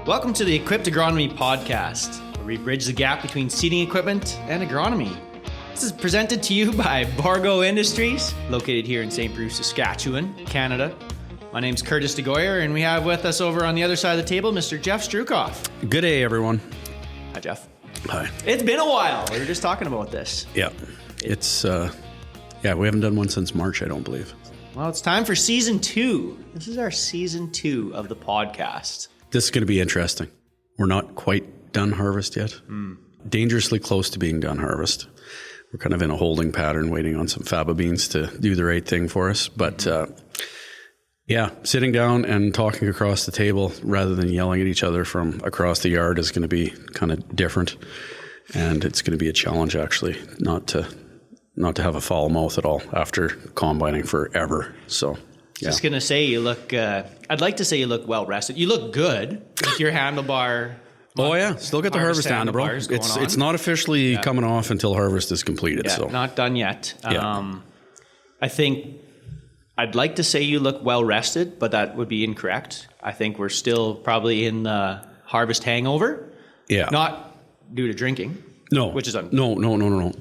Welcome to the Equipped Agronomy Podcast, where we bridge the gap between seeding equipment and agronomy. This is presented to you by Bargo Industries, located here in St. Bruce, Saskatchewan, Canada. My name's Curtis DeGoyer, and we have with us over on the other side of the table, Mr. Jeff Strukoff. Good day, everyone. Hi, Jeff. Hi. It's been a while. We were just talking about this. Yeah, it's, we haven't done one since March, I don't believe. Well, it's time for season 2. This is our season 2 of the podcast. This is going to be interesting. We're not quite done harvest yet. Dangerously close to being done harvest. We're kind of in a holding pattern, waiting on some faba beans to do the right thing for us. But sitting down and talking across the table rather than yelling at each other from across the yard is going to be kind of different. And it's going to be a challenge, actually, not to have a foul mouth at all after combining forever. So, yeah. Just going to say you look, I'd like to say you look well rested. You look good with your handlebar. Oh yeah, still got the harvest handlebar. It's not officially coming off until harvest is completed. Yeah, so not done yet. I think I'd like to say you look well rested, but that would be incorrect. I think we're still probably in the harvest hangover. Yeah, not due to drinking. No, which is no.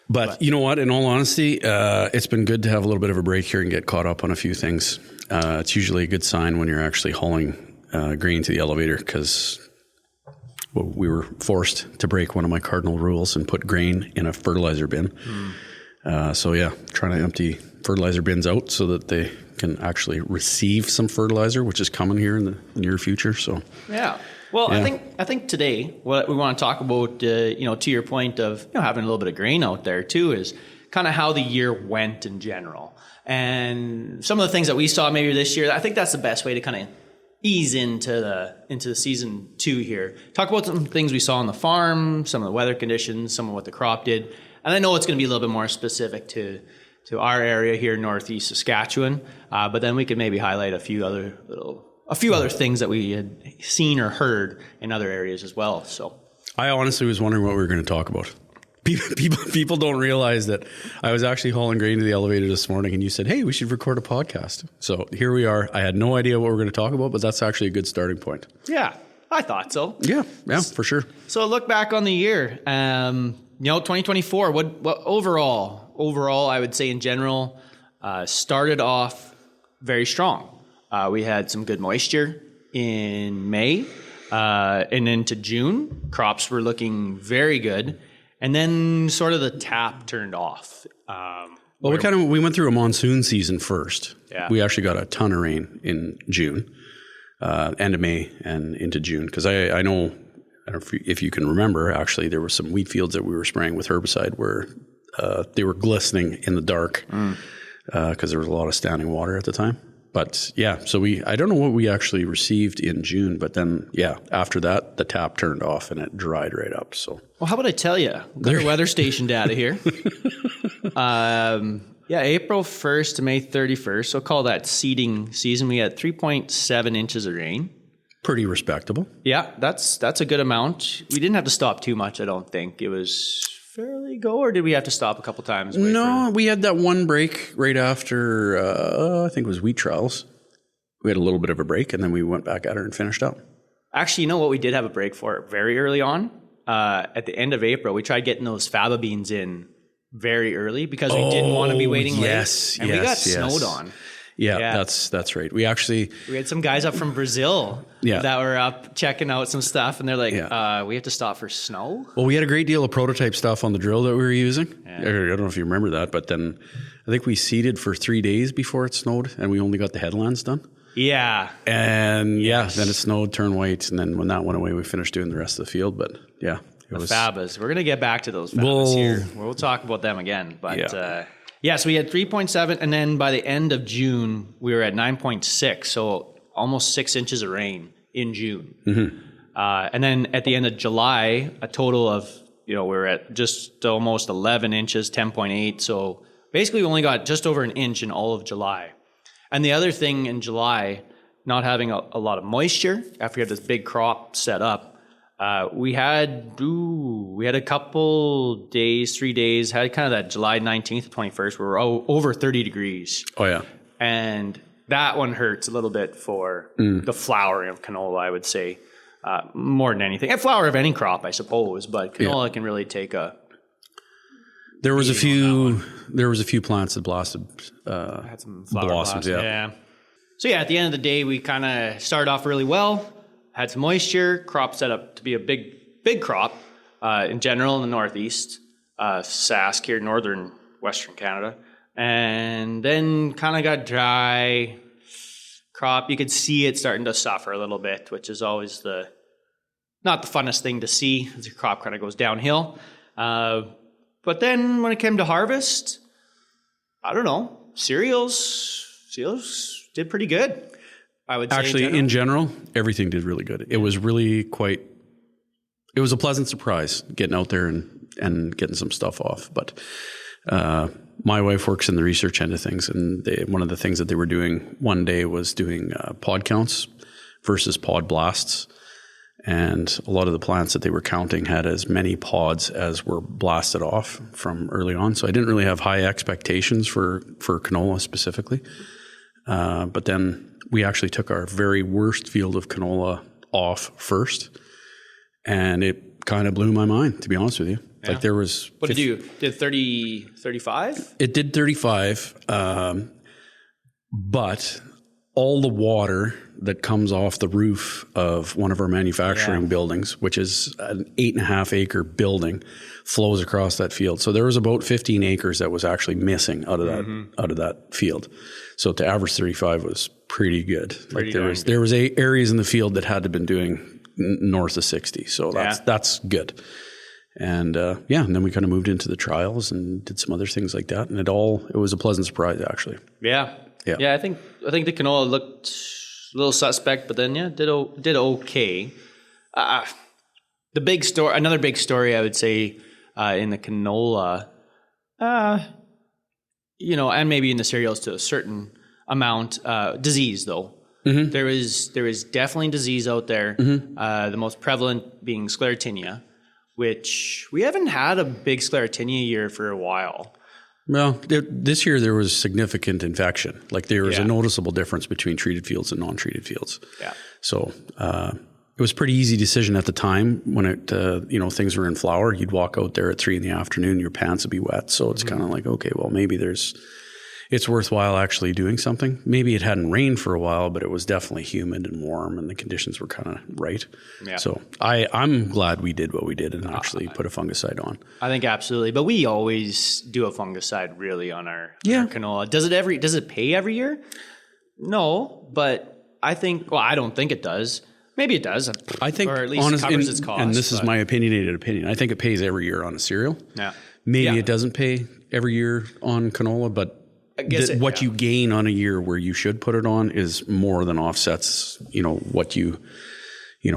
But you know what? In all honesty, it's been good to have a little bit of a break here and get caught up on a few things. It's usually a good sign when you're actually hauling grain to the elevator because we were forced to break one of my cardinal rules and put grain in a fertilizer bin. Trying to empty fertilizer bins out so that they can actually receive some fertilizer, which is coming here in the near future. So yeah. Well, yeah. I think today what we want to talk about, to your point of having a little bit of grain out there too, is kind of how the year went in general, and some of the things that we saw maybe this year. I think that's the best way to kind of ease into the season 2 here. Talk about some things we saw on the farm, some of the weather conditions, some of what the crop did, and I know it's going to be a little bit more specific to our area here in Northeast Saskatchewan, but then we could maybe highlight a few other things that we had seen or heard in other areas as well. So I honestly was wondering what we were going to talk about. People don't realize that I was actually hauling grain to the elevator this morning and you said, hey, we should record a podcast. So here we are. I had no idea what we were going to talk about, but that's actually a good starting point. Yeah, I thought so. Yeah, for sure. So look back on the year, 2024, what overall, I would say in general, started off very strong. We had some good moisture in May and into June. Crops were looking very good. And then sort of the tap turned off. We went through a monsoon season first. Yeah. We actually got a ton of rain in June, end of May and into June. Because I don't know if you can remember, actually, there were some wheat fields that we were spraying with herbicide where they were glistening in the dark because there was a lot of standing water at the time. But yeah, so I don't know what we actually received in June, but then after that, the tap turned off and it dried right up. So, well, how about I tell you? We've got our weather station data here. April 1st to May 31st. So call that seeding season. We had 3.7 inches of rain. Pretty respectable. Yeah, that's a good amount. We didn't have to stop too much, I don't think. It was fairly go, or did we have to stop a couple times? No, we had that one break right after, I think it was wheat trials. We had a little bit of a break, and then we went back at her and finished up. Actually, you know what we did have a break for very early on? At the end of April, we tried getting those faba beans in very early because we didn't want to be waiting late. And we got snowed on. Yeah, that's right. We had some guys up from Brazil that were up checking out some stuff, and they're like, we have to stop for snow? Well, we had a great deal of prototype stuff on the drill that we were using. Yeah. I don't know if you remember that, but then I think we seeded for 3 days before it snowed, and we only got the headlands done. Yeah. And then it snowed, turned white, and then when that went away, we finished doing the rest of the field, but yeah. Fabas. We're going to get back to those fabas here. We'll talk about them again, but... so we had 3.7, and then by the end of June, we were at 9.6, so almost 6 inches of rain in June. Mm-hmm. And then at the end of July, a total of, we were at just almost 11 inches, 10.8, so basically we only got just over an inch in all of July. And the other thing in July, not having a lot of moisture, after we had this big crop set up, we had a couple days, 3 days, had kind of that July 19th to 21st where we're over 30 degrees. Oh, yeah. And that one hurts a little bit for the flowering of canola, I would say, more than anything. And flower of any crop, I suppose, but canola can really take a. There was a few plants that blasted. Had some flower blossoms. Yeah. So at the end of the day, we kind of started off really well. Had some moisture. Crop set up to be a big crop in general in the Northeast, Sask here, northern Western Canada. And then kind of got dry. Crop, you could see it starting to suffer a little bit, which is always not the funnest thing to see as your crop kind of goes downhill. But then when it came to harvest, I don't know, cereals did pretty good, I would say. Actually, in general, everything did really good. It was really it was a pleasant surprise getting out there and getting some stuff off. But my wife works in the research end of things, and one of the things that they were doing one day was doing pod counts versus pod blasts. And a lot of the plants that they were counting had as many pods as were blasted off from early on. So I didn't really have high expectations for canola specifically. But then we actually took our very worst field of canola off first. And it kind of blew my mind, to be honest with you. Yeah. Like there was... What did you... Did 30, 35? It did 35. But all the water that comes off the roof of one of our manufacturing buildings, which is an 8.5 acre building, flows across that field. So there was about 15 acres that was actually missing out of that field. So to average 35 was pretty good. There was areas in the field that had to been doing north of 60. So that's good. And and then we kind of moved into the trials and did some other things like that. And it was a pleasant surprise, actually. Yeah. I think the canola looked a little suspect, but then did okay. Another big story I would say in the canola, and maybe in the cereals to a certain amount, disease though. Mm-hmm. There is definitely disease out there. Mm-hmm. The most prevalent being sclerotinia, which we haven't had a big sclerotinia year for a while. Well, this year there was significant infection. Like there was a noticeable difference between treated fields and non-treated fields. Yeah. So it was a pretty easy decision at the time when things were in flower. You'd walk out there at 3 p.m, your pants would be wet. So it's kind of like, okay, well maybe it's worthwhile actually doing something. Maybe it hadn't rained for a while, but it was definitely humid and warm and the conditions were kind of right. Yeah. So I'm glad we did what we did and actually put a fungicide on. I think absolutely. But we always do a fungicide really on our canola. Does it pay every year? No, but I don't think it does. Maybe it does. I think, or at least covers its cost. And this is my opinionated opinion. I think it pays every year on a cereal. Yeah. Maybe it doesn't pay every year on canola, but what you gain on a year where you should put it on is more than offsets, what you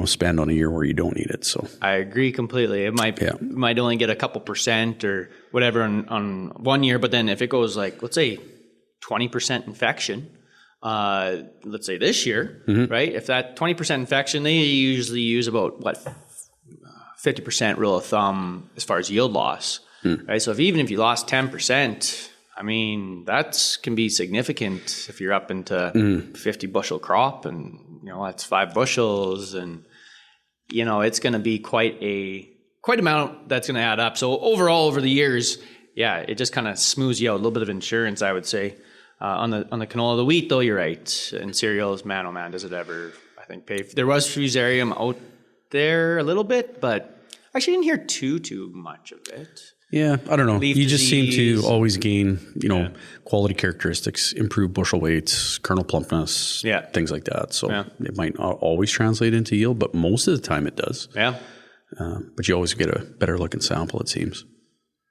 spend on a year where you don't need it. So I agree completely. It might only get a couple percent or whatever on 1 year, but then if it goes like, let's say 20% infection, let's say this year, right? If that 20% infection, they usually use about 50% rule of thumb as far as yield loss, right? So even if you lost 10%, I mean, that can be significant if you're up into 50 bushel crop and, that's 5 bushels and, it's going to be quite amount that's going to add up. So overall over the years, it just kind of smooths you out, a little bit of insurance, I would say, on the canola. The wheat though, you're right. And cereals, man, oh man, does it ever, I think, pay. There was fusarium out there a little bit, but actually didn't hear too much of it. Yeah, I don't know. You just seem to always gain, quality characteristics, improve bushel weights, kernel plumpness, things like that. So it might not always translate into yield, but most of the time it does. Yeah. But you always get a better looking sample, it seems.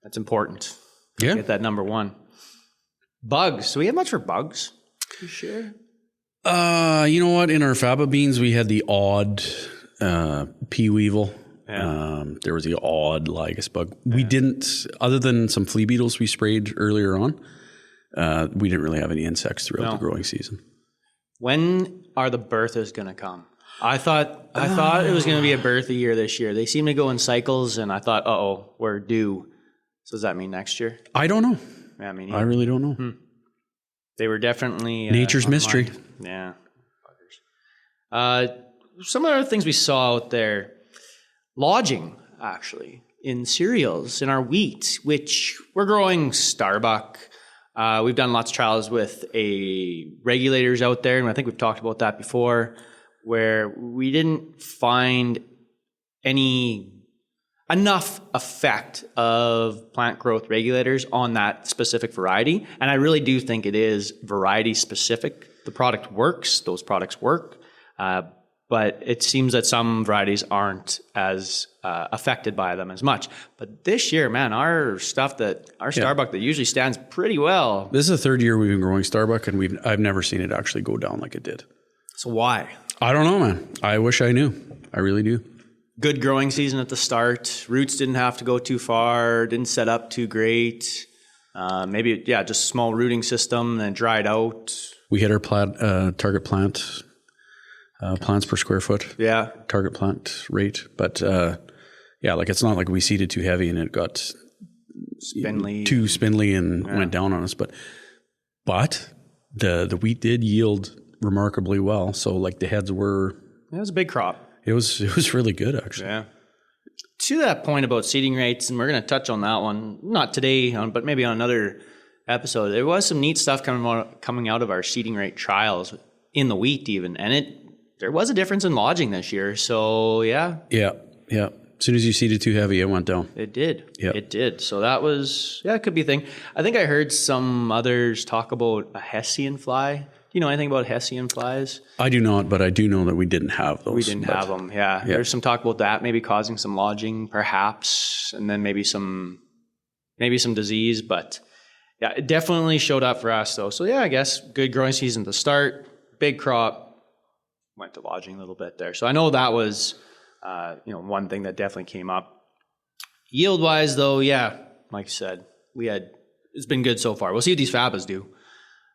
That's important. Get that number one. Bugs. Do we have much for bugs? You sure? You know what? In our faba beans, we had the odd pea weevil. Yeah. There was the odd lygus bug. We didn't, other than some flea beetles we sprayed earlier on, we didn't really have any insects throughout the growing season. When are the Berthas going to come? I thought it was going to be a Bertha year this year. They seem to go in cycles, and I thought, we're due. So does that mean next year? I don't know. Yeah, I really don't know. They were definitely nature's mystery. Yeah. Some other things we saw out there, lodging actually in cereals, in our wheat, which we're growing Starbuck. We've done lots of trials with regulators out there, and I think we've talked about that before, where we didn't find enough effect of plant growth regulators on that specific variety. And I really do think it is variety specific. The product works, those products work, but it seems that some varieties aren't as affected by them as much. But this year, man, our Starbuck that usually stands pretty well. This is the third year we've been growing Starbuck, and I've never seen it actually go down like it did. So why? I don't know, man. I wish I knew. I really do. Good growing season at the start. Roots didn't have to go too far. Didn't set up too great. Maybe, just a small rooting system, then dried out. We hit our target plants per square foot. Yeah. Target plant rate. But it's not like we seeded too heavy and it got too spindly and went down on us. But the wheat did yield remarkably well. So like the heads were. It was a big crop. It was really good, actually. Yeah. To that point about seeding rates, and we're going to touch on that one, not today, but maybe on another episode. There was some neat stuff coming out of our seeding rate trials in the wheat even, and there was a difference in lodging this year. So yeah. Yeah. As soon as you seeded too heavy, it went down. It did. Yeah. It did. So that was, it could be a thing. I think I heard some others talk about a Hessian fly. Do you know anything about Hessian flies? I do not, but I do know that we didn't have those. We didn't have them, yeah. There's some talk about that maybe causing some lodging, perhaps, and then maybe some disease. But yeah, it definitely showed up for us, though. So yeah, I guess good growing season to start, big crop, went to lodging a little bit there. So I know that was one thing that definitely came up. Yield-wise, though, yeah, like you said, it's been good so far. We'll see what these fabas do.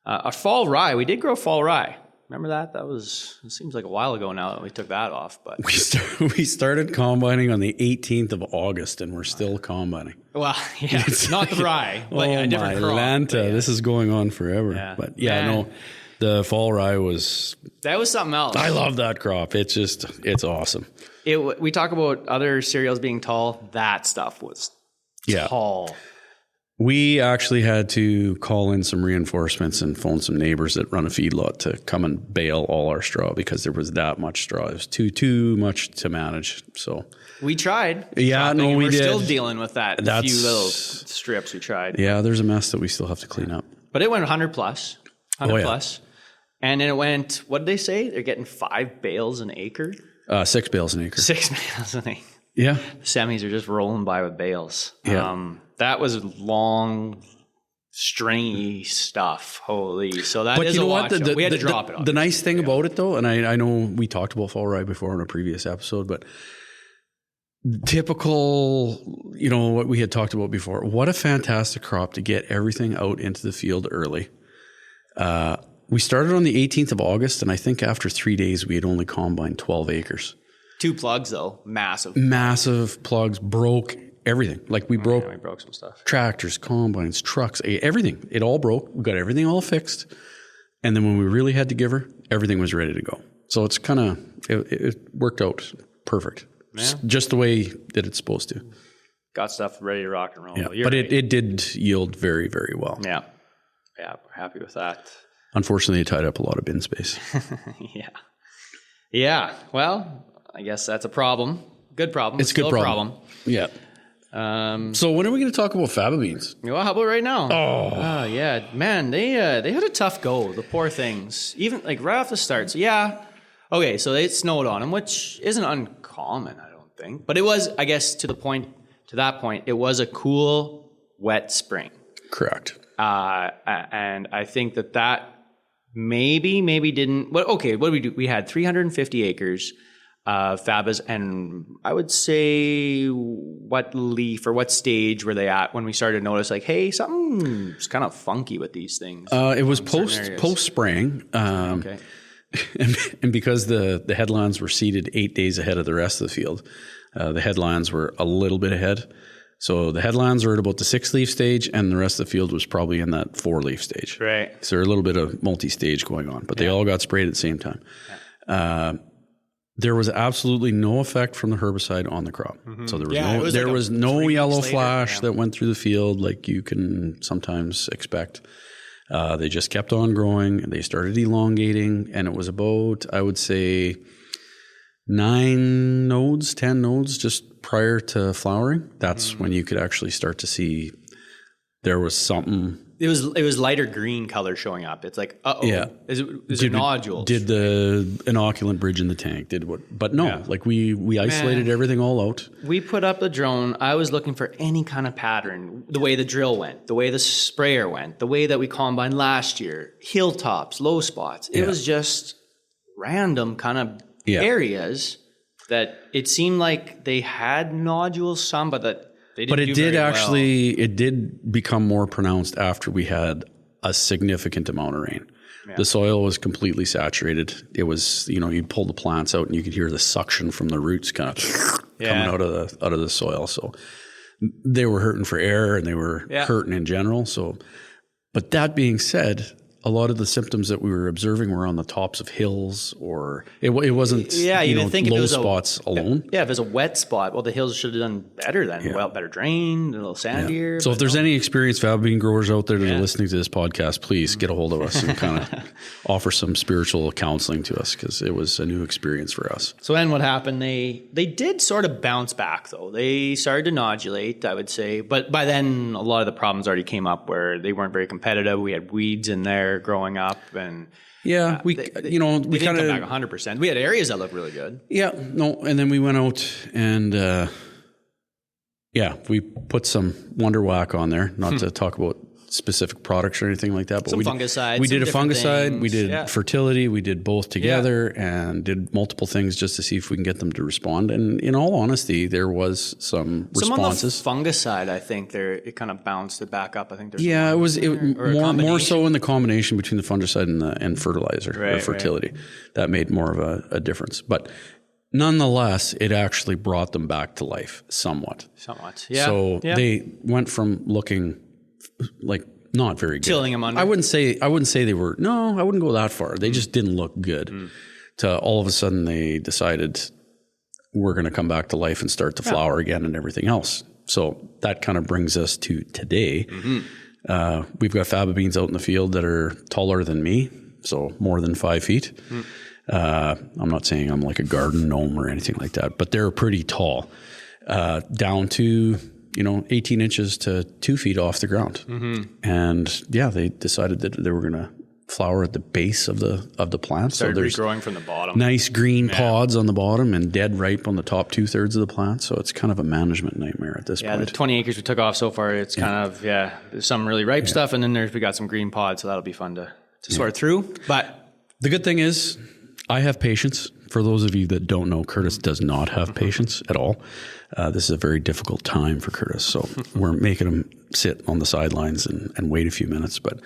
Our fall rye, we did grow fall rye. Remember that? It seems like a while ago now that we took that off. But we started combining on the 18th of August, and we're still combining. Well, yeah, it's not the rye, but a different crop. Lanta, this is going on forever. Yeah. But the fall rye that was something else. I love that crop. It's awesome. We talk about other cereals being tall. That stuff was tall. We actually had to call in some reinforcements and phone some neighbors that run a feedlot to come and bale all our straw because there was that much straw. It was too much to manage. So we tried. Yeah, no, we did. We're still dealing with that. A few little strips we tried. Yeah, there's a mess that we still have to clean up. But it went 100 plus. And then it went, what did they say? They're getting 5 bales an acre? 6 bales an acre. 6 bales an acre. Yeah. The semis are just rolling by with bales. Yeah. That was long, stringy stuff. Holy. So that is a lot. We had to drop it. The nice thing about it, though, and I know we talked about fall rye before in a previous episode, but typical, what we had talked about before, what a fantastic crop to get everything out into the field early. We started on the 18th of August, and I think after 3 days, we had only combined 12 acres. 2 plugs, though. Massive. Massive plugs, broke everything. Like we broke some stuff. Tractors, combines, trucks, everything. It all broke. We got everything all fixed. And then when we really had to give her, everything was ready to go. So it's kind of, it worked out perfect. Yeah. Just the way that it's supposed to. Got stuff ready to rock and roll. Yeah, but it did yield very, very well. Yeah. Yeah, we're happy with that. Unfortunately, it tied up a lot of bin space. Yeah. Yeah. Well, I guess that's a problem. Good problem. It's a good problem. Yeah. So when are we going to talk about faba beans? Well, how about right now? Oh, yeah, man, they had a tough go. The poor things, even like right off the start. So yeah, okay, so it snowed on them, which isn't uncommon, I don't think. But it was, I guess, to that point, it was a cool, wet spring. Correct. And I think that maybe didn't. Well, okay, what did we do? We had 350 acres. Fabas, and I would say what leaf or what stage were they at when we started to notice like, hey, something's kind of funky with these things? It was post spraying. Okay. And because the headlands were seeded 8 days ahead of the rest of the field, the headlands were a little bit ahead. So the headlands are at about the 6-leaf stage, and the rest of the field was probably in that 4-leaf stage. Right. So there's a little bit of multi-stage going on, but they all got sprayed at the same time. Yeah. There was absolutely no effect from the herbicide on the crop. So there was no yellow flash that went through the field like you can sometimes expect. They just kept on growing, and they started elongating, and it was about, I would say, 10 nodes just prior to flowering. That's when you could actually start to see there was something. It was lighter green color showing up. It's like, is it nodules? Did the inoculant bridge in the tank? But no, like we isolated everything all out. We put up the drone. I was looking for any kind of pattern, the way the drill went, the way the sprayer went, the way that we combined last year, hilltops, low spots. It was just random kind of areas that it seemed like they had nodules, some, but that they didn't. But it did actually, it did become more pronounced after we had a significant amount of rain. Yeah. The soil was completely saturated. It was, you'd pull the plants out and you could hear the suction from the roots kind of coming out of the soil. So they were hurting for air, and they were hurting in general. So, but that being said, a lot of the symptoms that we were observing were on the tops of hills, or it wasn't low spots alone. If it was a wet spot, well, the hills should have done better then. Well, better drained, a little sandier. So if there's any experienced faba bean growers out there that are listening to this podcast, please get a hold of us and kind of offer some spiritual counseling to us, because it was a new experience for us. So then what happened? They did sort of bounce back, though. They started to nodulate, I would say. But by then, a lot of the problems already came up where they weren't very competitive. We had weeds in there growing up, and we kind of come back 100%. We had areas that looked really good. And then we went out and we put some Wonder Whack on there, not to talk about specific products or anything like that, but fungicides. We did a fungicide, things. We did fertility, we did both together, and did multiple things just to see if we can get them to respond. And in all honesty, there was some responses. Some on the fungicide, I think it kind of bounced it back up. I think there's it was more so in the combination between the fungicide and fertilizer or fertility that made more of a difference. But nonetheless, it actually brought them back to life somewhat. Yeah. So they went from looking like not very good. Tilling them under. I wouldn't say they were. No, I wouldn't go that far. They just didn't look good. To all of a sudden they decided we're going to come back to life and start to flower again and everything else. So that kind of brings us to today. We've got faba beans out in the field that are taller than me, so more than 5 feet. I'm not saying I'm like a garden gnome or anything like that, but they're pretty tall, down to 18 inches to 2 feet off the ground. And they decided that they were going to flower at the base of the plant. Started regrowing from the bottom. Nice green pods on the bottom and dead ripe on the top 2/3 of the plant. So it's kind of a management nightmare at this point. The 20 acres we took off so far, it's kind of, there's some really ripe stuff, and then we got some green pods, so that'll be fun to sort through. But the good thing is I have patience. For those of you that don't know, Curtis does not have patience at all. This is a very difficult time for Curtis. So we're making him sit on the sidelines and wait a few minutes. But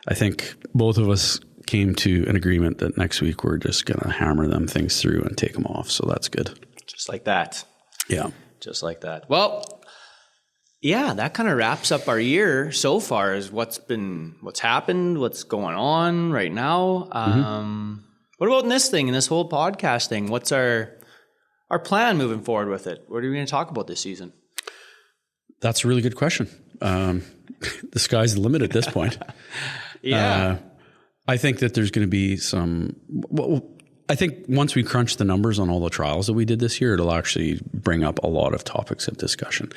I think both of us came to an agreement that next week we're just going to hammer them things through and take them off. So that's good. Just like that. Yeah. Just like that. Well, that kind of wraps up our year so far, as what's happened, what's going on right now. What about in this whole podcast thing? What's our plan moving forward with it? What are we going to talk about this season? That's a really good question. The sky's the limit at this point. I think that there's going to be I think once we crunch the numbers on all the trials that we did this year, it'll actually bring up a lot of topics of discussion.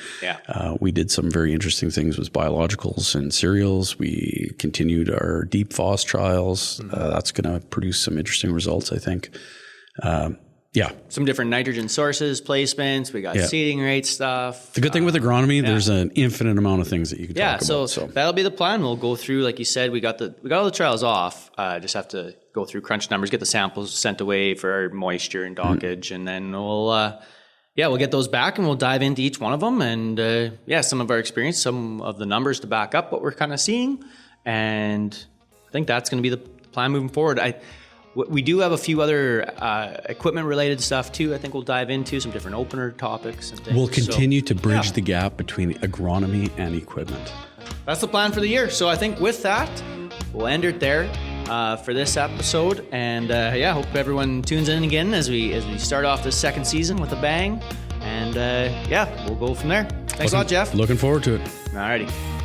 We did some very interesting things with biologicals and cereals. We continued our deep phos trials. That's going to produce some interesting results, I think. Some different nitrogen sources, placements. We got seeding rate stuff. The good thing with agronomy, there's an infinite amount of things that you can talk about. So that'll be the plan. We'll go through, like you said, we got all the trials off. Just have to go through crunch numbers, get the samples sent away for moisture and dockage, and then we'll get those back and we'll dive into each one of them and some of our experience, some of the numbers to back up what we're kind of seeing, and I think that's going to be the plan moving forward. We do have a few other equipment-related stuff too. I think we'll dive into some different opener topics and things. We'll continue to bridge the gap between agronomy and equipment. That's the plan for the year. So I think with that, we'll end it there for this episode. And hope everyone tunes in again as we start off this second season with a bang. And we'll go from there. Thanks a lot, Jeff. Looking forward to it. Alrighty.